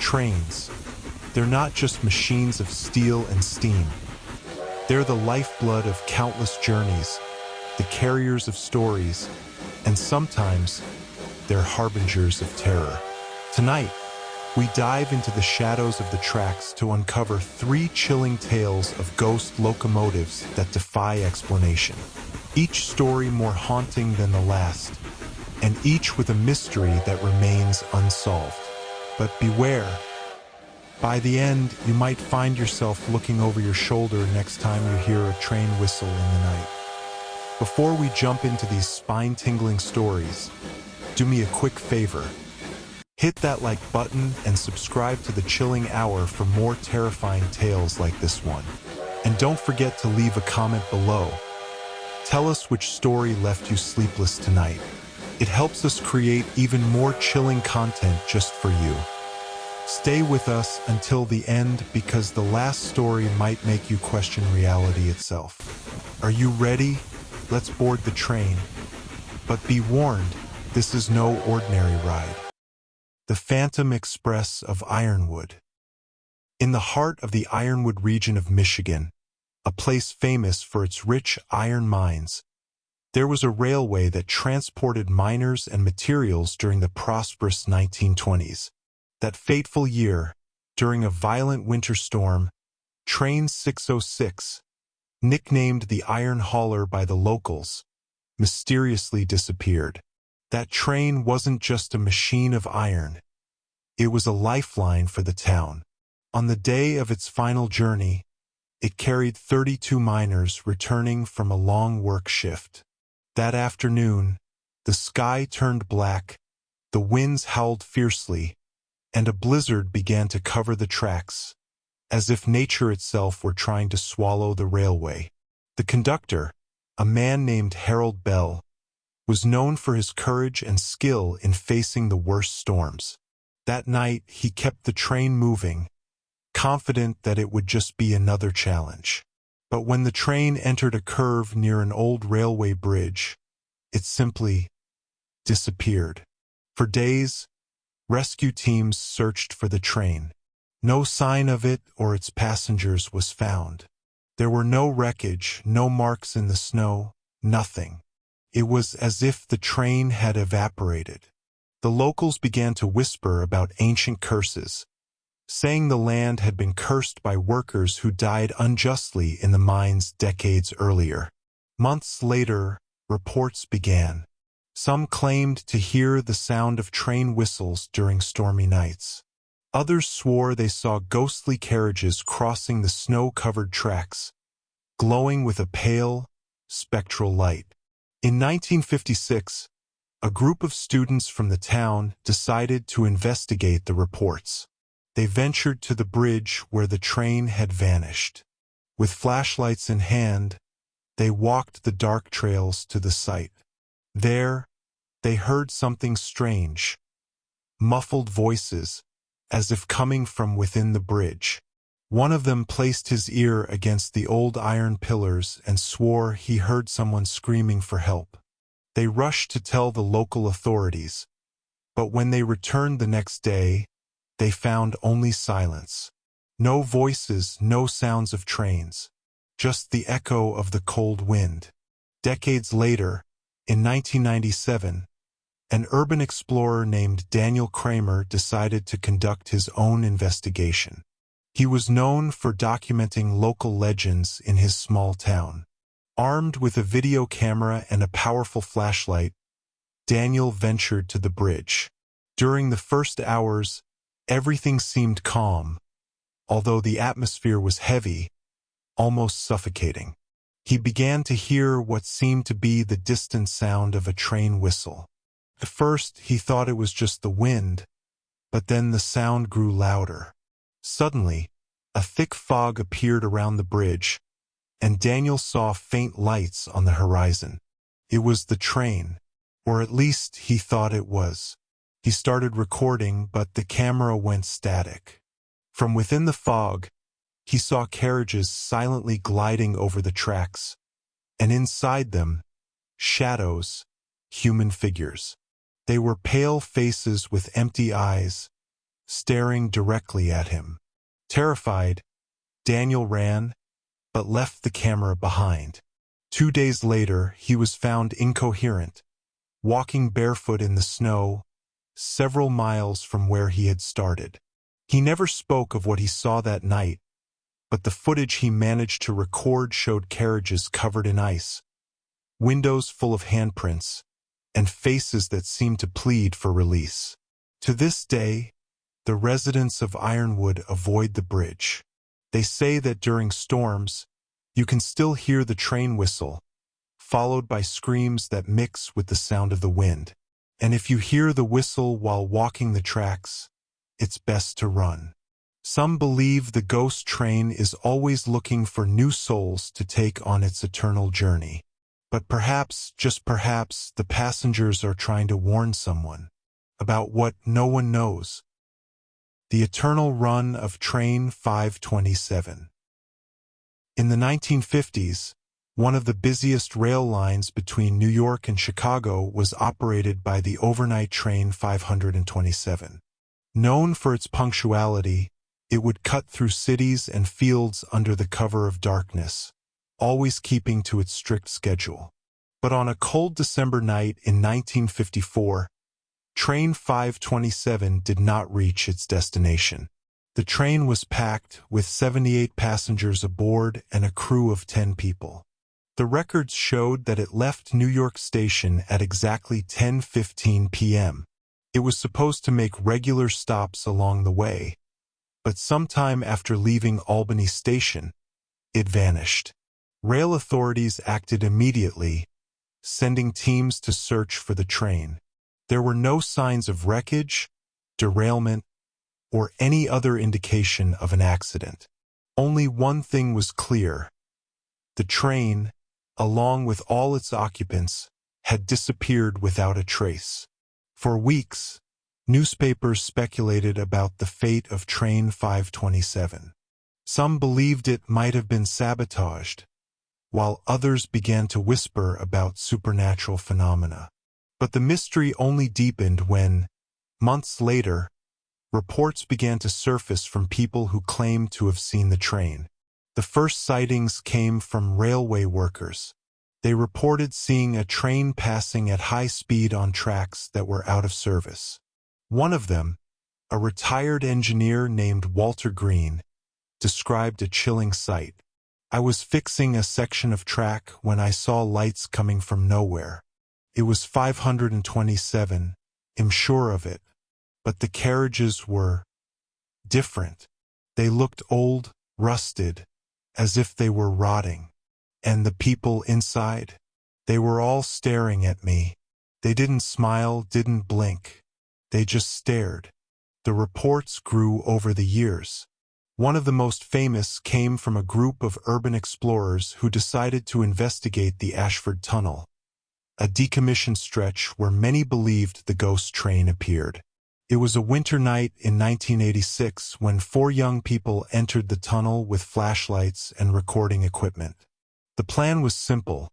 Trains. They're not just machines of steel and steam. They're the lifeblood of countless journeys, the carriers of stories, and sometimes they're harbingers of terror. Tonight, we dive into the shadows of the tracks to uncover 3 chilling tales of ghost locomotives that defy explanation. Each story more haunting than the last, and each with a mystery that remains unsolved. But beware. By the end, you might find yourself looking over your shoulder next time you hear a train whistle in the night. Before we jump into these spine-tingling stories, do me a quick favor. Hit that like button and subscribe to The Chilling Hour for more terrifying tales like this one. And don't forget to leave a comment below. Tell us which story left you sleepless tonight. It helps us create even more chilling content just for you. Stay with us until the end because the last story might make you question reality itself. Are you ready? Let's board the train. But be warned, this is no ordinary ride. The Phantom Express of Ironwood. In the heart of the Ironwood region of Michigan, a place famous for its rich iron mines, there was a railway that transported miners and materials during the prosperous 1920s. That fateful year, during a violent winter storm, Train 606, nicknamed the Iron Hauler by the locals, mysteriously disappeared. That train wasn't just a machine of iron. It was a lifeline for the town. On the day of its final journey, it carried 32 miners returning from a long work shift. That afternoon, the sky turned black, the winds howled fiercely, and a blizzard began to cover the tracks, as if nature itself were trying to swallow the railway. The conductor, a man named Harold Bell, was known for his courage and skill in facing the worst storms. That night, he kept the train moving, confident that it would just be another challenge. But when the train entered a curve near an old railway bridge, it simply disappeared. For days, rescue teams searched for the train. No sign of it or its passengers was found. There were no wreckage, no marks in the snow, nothing. It was as if the train had evaporated. The locals began to whisper about ancient curses, saying the land had been cursed by workers who died unjustly in the mines decades earlier. Months later, reports began. Some claimed to hear the sound of train whistles during stormy nights. Others swore they saw ghostly carriages crossing the snow-covered tracks, glowing with a pale, spectral light. In 1956, a group of students from the town decided to investigate the reports. They ventured to the bridge where the train had vanished. With flashlights in hand, they walked the dark trails to the site. There, they heard something strange. Muffled voices, as if coming from within the bridge. One of them placed his ear against the old iron pillars and swore he heard someone screaming for help. They rushed to tell the local authorities, but when they returned the next day, they found only silence. No voices, no sounds of trains, just the echo of the cold wind. Decades later, in 1997, an urban explorer named Daniel Kramer decided to conduct his own investigation. He was known for documenting local legends in his small town. Armed with a video camera and a powerful flashlight, Daniel ventured to the bridge. During the first hours, everything seemed calm, although the atmosphere was heavy, almost suffocating. He began to hear what seemed to be the distant sound of a train whistle. At first, he thought it was just the wind, but then the sound grew louder. Suddenly, a thick fog appeared around the bridge, and Daniel saw faint lights on the horizon. It was the train, or at least he thought it was. He started recording, but the camera went static. From within the fog, he saw carriages silently gliding over the tracks, and inside them, shadows, human figures. They were pale faces with empty eyes, staring directly at him. Terrified, Daniel ran, but left the camera behind. 2 days later, he was found incoherent, walking barefoot in the snow, several miles from where he had started. He never spoke of what he saw that night, but the footage he managed to record showed carriages covered in ice, windows full of handprints, and faces that seemed to plead for release. To this day, the residents of Ironwood avoid the bridge. They say that during storms, you can still hear the train whistle, followed by screams that mix with the sound of the wind. And if you hear the whistle while walking the tracks, it's best to run. Some believe the ghost train is always looking for new souls to take on its eternal journey. But perhaps, just perhaps, the passengers are trying to warn someone about what no one knows: the eternal run of Train 527. In the 1950s, one of the busiest rail lines between New York and Chicago was operated by the overnight train 527. Known for its punctuality, it would cut through cities and fields under the cover of darkness, always keeping to its strict schedule. But on a cold December night in 1954, Train 527 did not reach its destination. The train was packed with 78 passengers aboard and a crew of 10 people. The records showed that it left New York Station at exactly 10:15 p.m. It was supposed to make regular stops along the way, but sometime after leaving Albany Station, it vanished. Rail authorities acted immediately, sending teams to search for the train. There were no signs of wreckage, derailment, or any other indication of an accident. Only one thing was clear: the train, along with all its occupants, had disappeared without a trace. For weeks, newspapers speculated about the fate of Train 527. Some believed it might have been sabotaged, while others began to whisper about supernatural phenomena. But the mystery only deepened when, months later, reports began to surface from people who claimed to have seen the train. The first sightings came from railway workers. They reported seeing a train passing at high speed on tracks that were out of service. One of them, a retired engineer named Walter Green, described a chilling sight. "I was fixing a section of track when I saw lights coming from nowhere. It was 527, I'm sure of it, but the carriages were different. They looked old, rusted, as if they were rotting. And the people inside? They were all staring at me. They didn't smile, didn't blink. They just stared." The reports grew over the years. One of the most famous came from a group of urban explorers who decided to investigate the Ashford Tunnel, a decommissioned stretch where many believed the ghost train appeared. It was a winter night in 1986 when 4 young people entered the tunnel with flashlights and recording equipment. The plan was simple: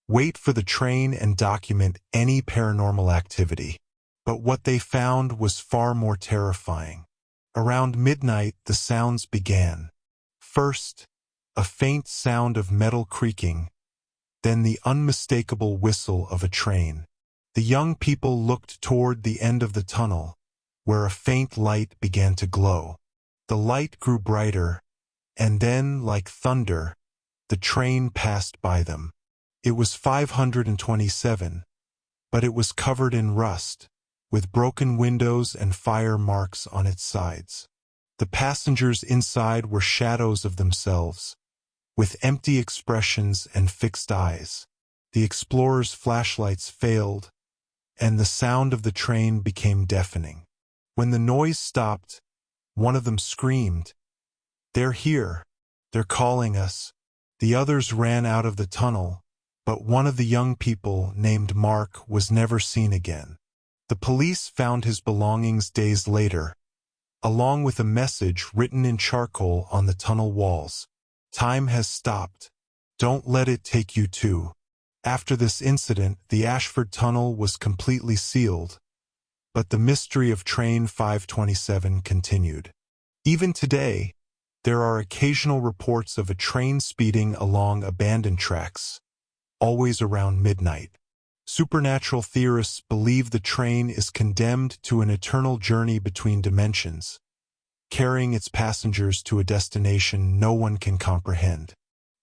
wait for the train and document any paranormal activity. But what they found was far more terrifying. Around midnight, the sounds began. First, a faint sound of metal creaking, then the unmistakable whistle of a train. The young people looked toward the end of the tunnel, where a faint light began to glow. The light grew brighter, and then, like thunder, the train passed by them. It was 527, but it was covered in rust, with broken windows and fire marks on its sides. The passengers inside were shadows of themselves, with empty expressions and fixed eyes. The explorers' flashlights failed, and the sound of the train became deafening. When the noise stopped, one of them screamed, "They're here! They're calling us!" The others ran out of the tunnel, but one of the young people, named Mark, was never seen again. The police found his belongings days later, along with a message written in charcoal on the tunnel walls: "Time has stopped. Don't let it take you too." After this incident, the Ashford Tunnel was completely sealed, But the mystery of Train 527 continued. Even today, there are occasional reports of a train speeding along abandoned tracks, always around midnight. Supernatural theorists believe the train is condemned to an eternal journey between dimensions, carrying its passengers to a destination no one can comprehend.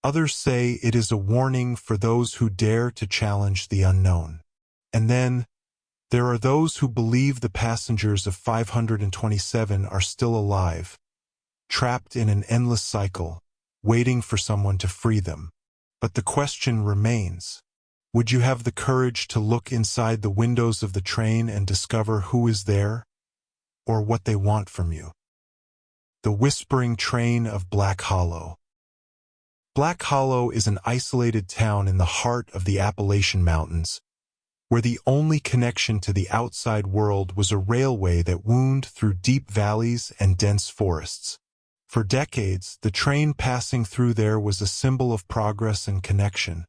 Others say it is a warning for those who dare to challenge the unknown. And then, there are those who believe the passengers of 527 are still alive, trapped in an endless cycle, waiting for someone to free them. But the question remains, would you have the courage to look inside the windows of the train and discover who is there, or what they want from you? The Whispering Train of Black Hollow. Black Hollow is an isolated town in the heart of the Appalachian Mountains, where the only connection to the outside world was a railway that wound through deep valleys and dense forests. For decades, the train passing through there was a symbol of progress and connection,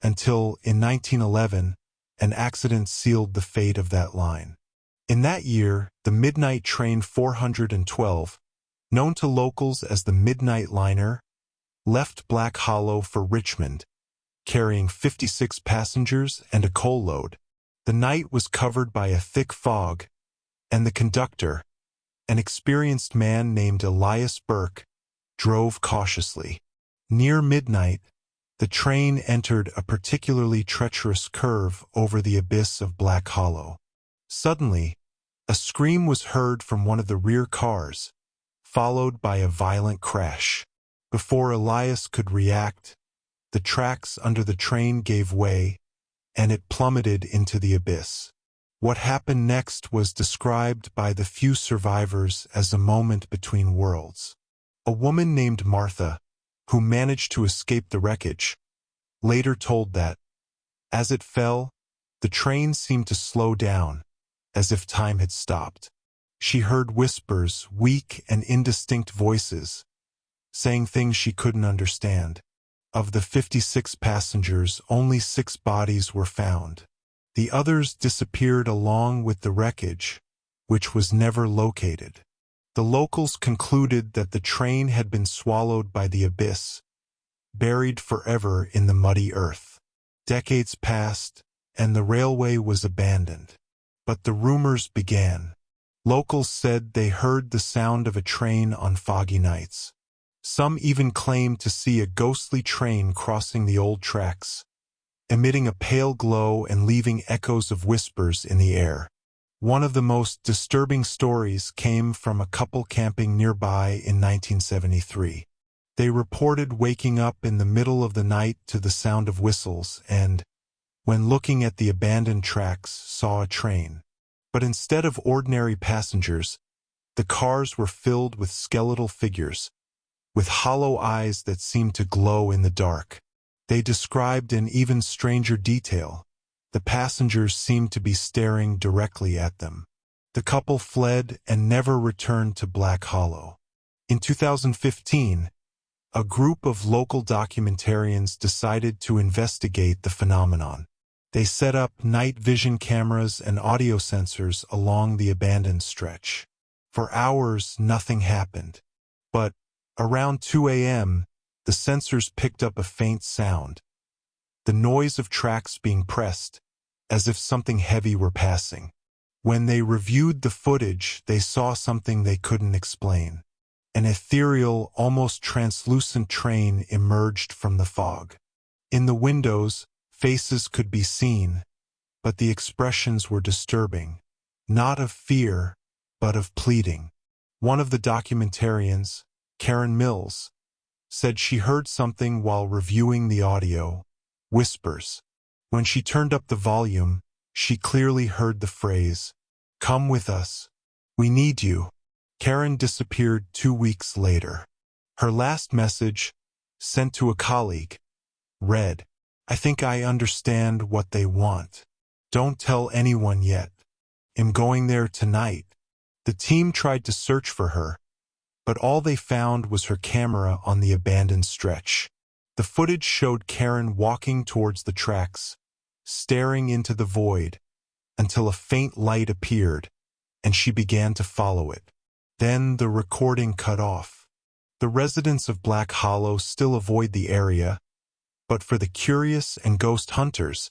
until, in 1911, an accident sealed the fate of that line. In that year, the Midnight Train 412, known to locals as the Midnight Liner, left Black Hollow for Richmond, carrying 56 passengers and a coal load. The night was covered by a thick fog, and the conductor, an experienced man named Elias Burke, drove cautiously. Near midnight, the train entered a particularly treacherous curve over the abyss of Black Hollow. Suddenly, a scream was heard from one of the rear cars, followed by a violent crash. Before Elias could react, the tracks under the train gave way, and it plummeted into the abyss. What happened next was described by the few survivors as a moment between worlds. A woman named Martha, who managed to escape the wreckage, later told that, as it fell, the train seemed to slow down, as if time had stopped. She heard whispers, weak and indistinct voices, saying things she couldn't understand. Of the 56 passengers, only 6 bodies were found. The others disappeared along with the wreckage, which was never located. The locals concluded that the train had been swallowed by the abyss, buried forever in the muddy earth. Decades passed, and the railway was abandoned. But the rumors began. Locals said they heard the sound of a train on foggy nights. Some even claimed to see a ghostly train crossing the old tracks, emitting a pale glow and leaving echoes of whispers in the air. One of the most disturbing stories came from a couple camping nearby in 1973. They reported waking up in the middle of the night to the sound of whistles and, when looking at the abandoned tracks, saw a train. But instead of ordinary passengers, the cars were filled with skeletal figures, with hollow eyes that seemed to glow in the dark. They described in even stranger detail. The passengers seemed to be staring directly at them. The couple fled and never returned to Black Hollow. In 2015, a group of local documentarians decided to investigate the phenomenon. They set up night vision cameras and audio sensors along the abandoned stretch. For hours, nothing happened. But around 2 a.m., the sensors picked up a faint sound, the noise of tracks being pressed, as if something heavy were passing. When they reviewed the footage, they saw something they couldn't explain. An ethereal, almost translucent train emerged from the fog. In the windows, faces could be seen, but the expressions were disturbing, not of fear, but of pleading. One of the documentarians, Karen Mills, said she heard something while reviewing the audio, whispers. When she turned up the volume, she clearly heard the phrase, "Come with us. We need you." Karen disappeared 2 weeks later. Her last message, sent to a colleague, read, "I think I understand what they want. Don't tell anyone yet. I'm going there tonight." The team tried to search for her, but all they found was her camera on the abandoned stretch. The footage showed Karen walking towards the tracks, staring into the void, until a faint light appeared, and she began to follow it. Then the recording cut off. The residents of Black Hollow still avoid the area, but for the curious and ghost hunters,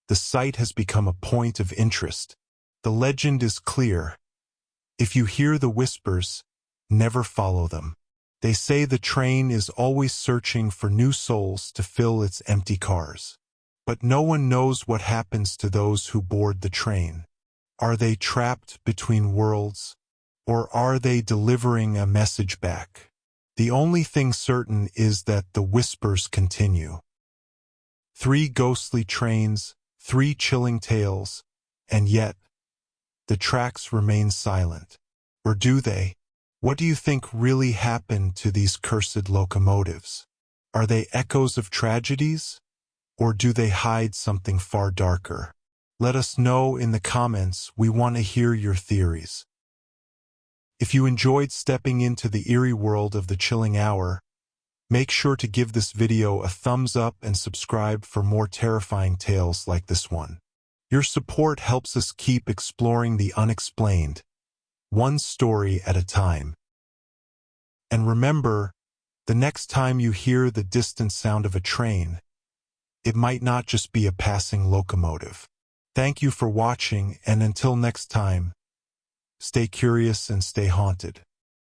the site has become a point of interest. The legend is clear. If you hear the whispers, never follow them. They say the train is always searching for new souls to fill its empty cars. But no one knows what happens to those who board the train. Are they trapped between worlds, or are they delivering a message back? The only thing certain is that the whispers continue. 3 ghostly trains, 3 chilling tales, and yet, the tracks remain silent. Or do they? What do you think really happened to these cursed locomotives? Are they echoes of tragedies? Or do they hide something far darker? Let us know in the comments. We want to hear your theories. If you enjoyed stepping into the eerie world of the Chilling Hour, make sure to give this video a thumbs up and subscribe for more terrifying tales like this one. Your support helps us keep exploring the unexplained, one story at a time. And remember, the next time you hear the distant sound of a train, it might not just be a passing locomotive. Thank you for watching, and until next time, stay curious and stay haunted.